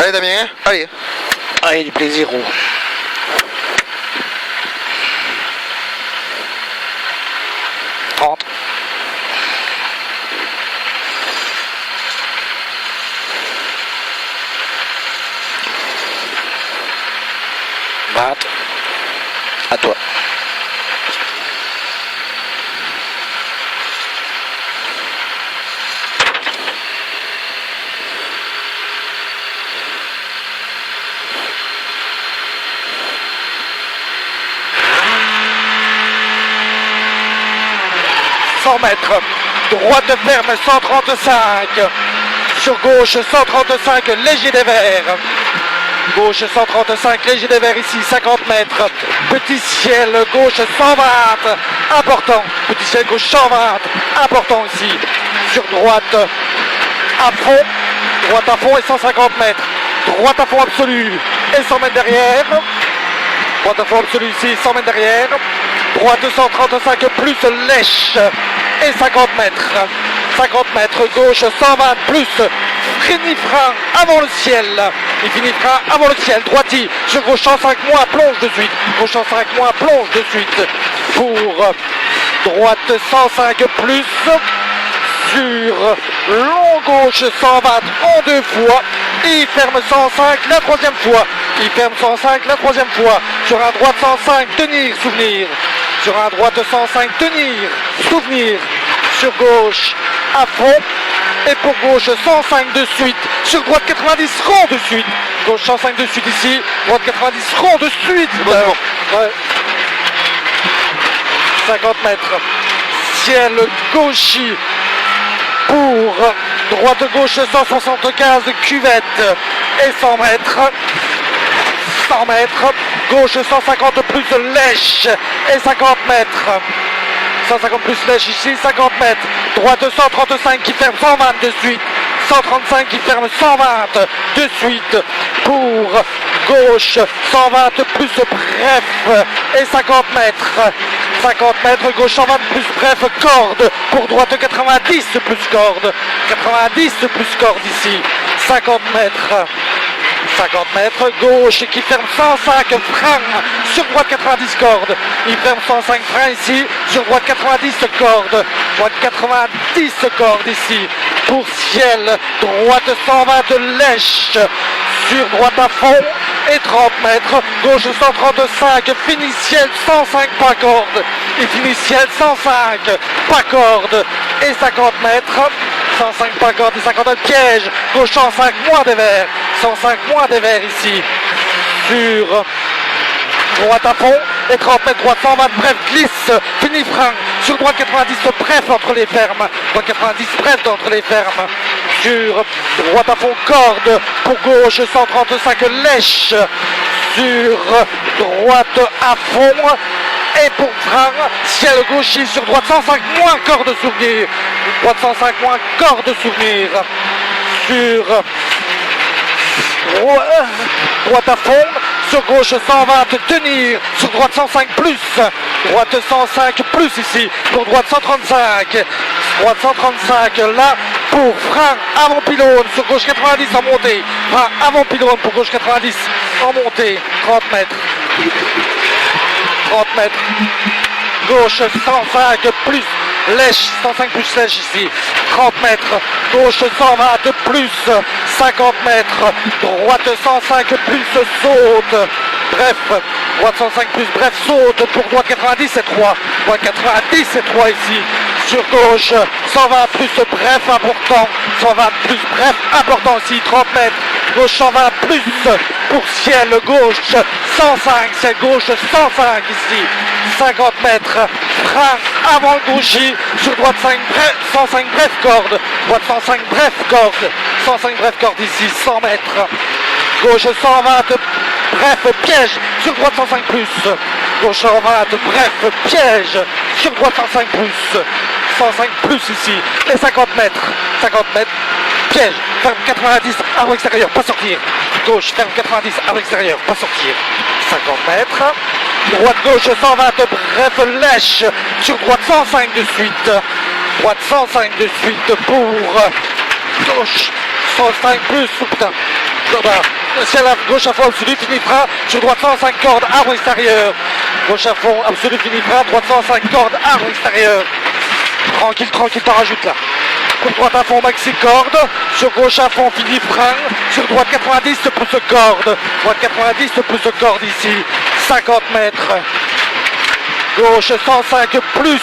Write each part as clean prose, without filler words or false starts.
Allez Damien, allez. Allez, du plaisir. Rentre. Batte. À toi. Mètres, droite ferme 135, sur gauche 135 léger des verts, gauche 135 léger des verts ici 50 mètres, petit ciel gauche 120, important, petit ciel gauche 120, important ici, sur droite à fond et 150 mètres, droite à fond absolue et 100 mètres derrière, droite à fond absolue ici 100 mètres derrière, droite 135 plus lèche et 50 mètres, gauche 120 plus, frein avant le ciel, il finit frein avant le ciel, droiti, sur gauche 105 moins, plonge de suite, gauche 105 moins, plonge de suite, pour droite 105 plus, sur long gauche 120 en deux fois, et il ferme 105 la troisième fois, il ferme 105 la troisième fois, sur un droite 105, tenir, souvenir, sur un droite 105, tenir, souvenir, sur gauche à fond, et pour gauche 105 de suite, sur droite 90 rond de suite, gauche 105 de suite ici, droite 90 rond de suite, ouais. 50 mètres, ciel gauchi, pour droite gauche 175 cuvette et 100 mètres, gauche 150 plus lèche et 50 mètres, 150 plus lèche ici, 50 mètres, droite 135 qui ferme 120 de suite, 135 qui ferme 120 de suite, pour gauche 120 plus bref et 50 mètres, gauche 120 plus bref, corde, pour droite 90 plus corde ici, 50 mètres, gauche qui ferme 105 frein, sur droite 90 cordes, il ferme 105 frein ici, sur droite 90 cordes, ici, pour ciel, droite 120 lèche, sur droite à fond, et 30 mètres, gauche 135, fini ciel 105 pas corde, et fini ciel 105 pas corde, et 50 mètres, 105 pas corde et 50 mètres, piège, gauche 105 moins des verts, 105 moins des verts ici, sur droite à fond, et 30 mètres, droite 120, bref, glisse, fini frein, sur droite 90, bref entre les fermes, droite 90, bref entre les fermes, sur droite à fond, corde, pour gauche 135, lèche, sur droite à fond, et pour frein, ciel gauchi, sur droite 105 moins corde souvenir, droite 105 moins corde souvenir, sur droite à fond, sur gauche 120 tenir, sur droite 105 plus, droite 105 plus ici, pour droite 135 là, pour frein avant pylône, sur gauche 90 en montée, frein avant pylône pour gauche 90 en montée, 30 mètres, gauche 105 plus lèche, 105 plus lèche ici, 30 mètres, gauche 120 plus, 50 mètres, droite 105 plus saute, bref, droite 105 plus bref saute, pour droite 90 et 3, droite 90 et 3 ici, sur gauche 120 plus bref important, 120 plus bref important ici, 30 mètres, gauche 120 plus, pour ciel gauche 105, ciel gauche 105 ici, 50 mètres, frein avant le gauchi, sur droite 5 bref, 105 bref corde, droite 105 bref corde, 105 bref corde ici, 100 mètres, gauche 120 bref piège, sur droite 105 plus, gauche 120 bref piège, sur droite 105 plus, 105 plus ici, et 50 mètres, piège, ferme 90, arbre extérieur, pas sortir, gauche, ferme 90, arbre extérieur, pas sortir, 50 mètres, droite gauche 120, bref lèche, sur droite 105 de suite, droite 105 de suite pour gauche, 105 plus, putain, ciel à gauche à fond absolu, fini frein, sur droite 105 cordes, arbre extérieur. Gauche à fond absolu, fini frein, droite 105 cordes, arbre extérieur. Tranquille, tranquille, t'en rajoutes là. Pour droite à fond, maxi corde. Sur gauche à fond, fini frein. Sur droite 90, pouce de corde. Droite 90, pouce de corde ici. 50 mètres. Gauche 105 plus.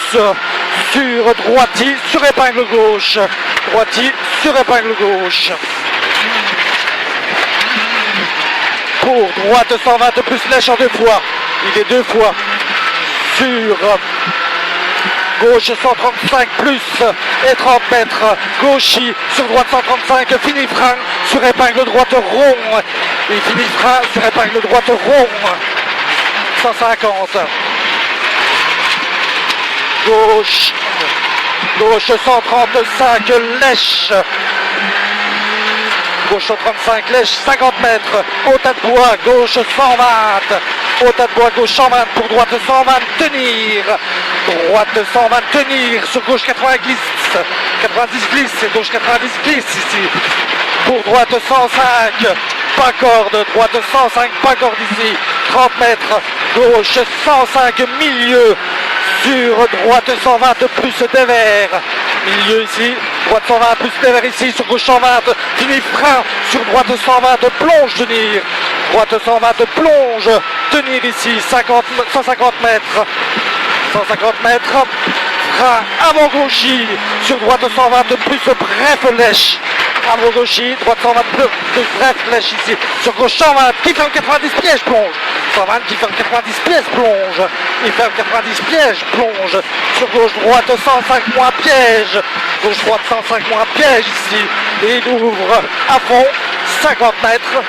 Sur droiti, sur épingle gauche. Droiti, sur épingle gauche. Pour droite 120 plus lèche en 2 fois. Il est 2 fois. Sur gauche 135 plus et 30 mètres. Gauchi sur droite 135. Fini frein sur épingle droite rond. Et fini frein sur épingle droite rond. 150. Gauche. Gauche 135 lèche. Gauche 135 lèche 50 mètres. Au tas de bois. Gauche 120. Au tas de bois. Gauche 120 pour droite 120. Tenir. Droite 120 tenir. Sur gauche 80 glisse. 90 glisse. Gauche 90 glisse ici. Pour droite 105. Pas corde. Droite 105. Pas corde ici. 30 mètres. Gauche 105 milieu. Sur droite 120 plus dévers. Milieu ici. Droite 120 plus dévers ici. Sur gauche 120. Fini frein. Sur droite 120 plonge tenir. Droite 120 plonge. Tenir ici. 150 mètres. 150 mètres. Frein avant gauchi. Sur droite 120 plus bref lèche. Avant gauchi. Droite 120 plus bref lèche ici. Sur gauche 120 qui ferme 90 pièges plonge. 120 qui ferme 90 pièges plonge. Il ferme 90 pièges plonge. Sur gauche droite 105 moins piège. Gauche droite 105 moins piège ici. Et il ouvre à fond 50 mètres.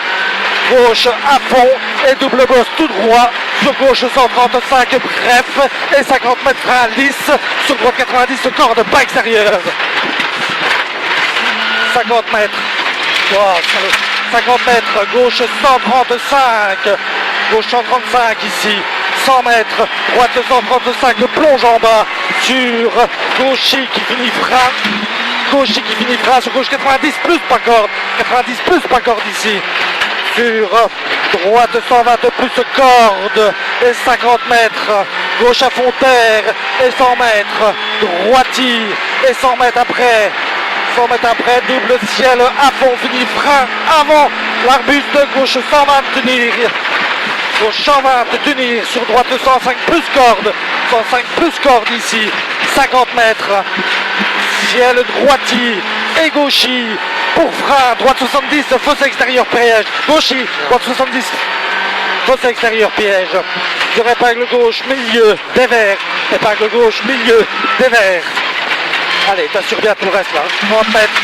Gauche à fond et double bosse tout droit. Sur gauche 135 bref et 50 mètres frein lisse. Sur droite 90 corde pas extérieure. 50 mètres. Wow, 50 mètres. Gauche 135. Gauche 135 ici. 100 mètres. Droite 135 plonge en bas. Sur gauchi qui finit frein. Gauchi qui finit frein. Sur gauche 90 plus pas corde. 90 plus pas corde ici. Sur droite 120 plus corde et 50 mètres. Gauche à fond terre et 100 mètres. Droiti et 100 mètres après. 100 mètres après, double ciel à fond, fini frein avant l'arbuste. Gauche 120 tenir. Gauche 120 tenir. Sur droite 105 plus corde. 105 plus corde ici. 50 mètres. Ciel droiti et gauchi. Pour frein, droite 70, fosse extérieur piège. Gauchi, droite 70, fosse extérieur piège. Sur épingle gauche, milieu, dévers. Épingle gauche, milieu, dévers. Allez, t'assures bien tout le reste là. 30 mètres.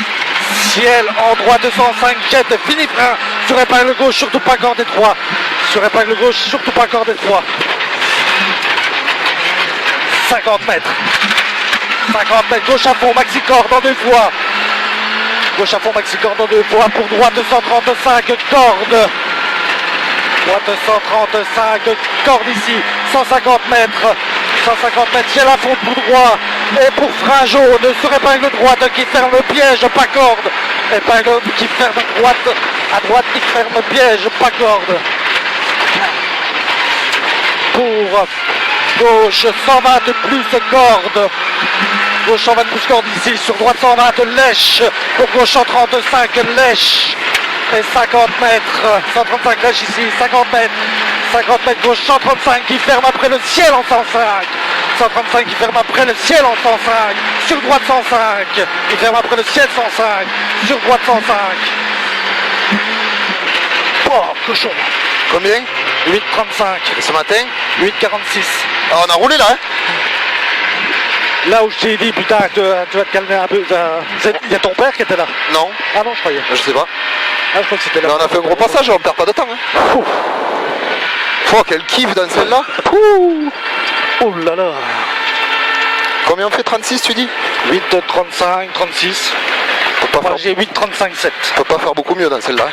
Ciel en droite 205, jette, fini frein. Sur épingle gauche, surtout pas corde étroit. Sur épingle gauche, surtout pas corde étroit. 50 mètres. 50 mètres, gauche à fond, maxi corde en 2 fois. Gauche à fond, maxi corde en 2 fois. Pour droite 135, corde. Droite 135, corde ici. 150 mètres. 150 mètres, ciel à fond pour droit. Et pour frein jaune, sur épingle droite qui ferme le piège, pas corde. Épingle qui ferme droite, à droite qui ferme piège, pas corde. Pour gauche 120 plus corde. Gauche 120 plus corde ici, sur droite 120 lèche. Pour gauche 135 lèche. Et 50 mètres, 135 lèche ici, 50 mètres. 50 mètres gauche, 135 qui ferme après le ciel en 105. 135 qui ferme après le ciel en 105. Sur droite 105. Il ferme après le ciel 105. Sur droite 105. Oh, cochon. Combien? 8,35. Et ce matin? 8,46. Ah, on a roulé là, hein? Là où je t'ai dit, putain, tu vas te calmer un peu. Il y a ton père qui était là? Non. Ah non, je croyais. Je sais pas. Ah, je crois que c'était là. Mais on a fait un gros passage, on perd pas de temps. Hein. Oh, quel kiff dans celle-là. Oh là là. Combien on fait? 36 tu dis? 8,35, 36. On peut pas, J'ai 8,35,7. peut pas faire beaucoup mieux dans celle-là. Hein.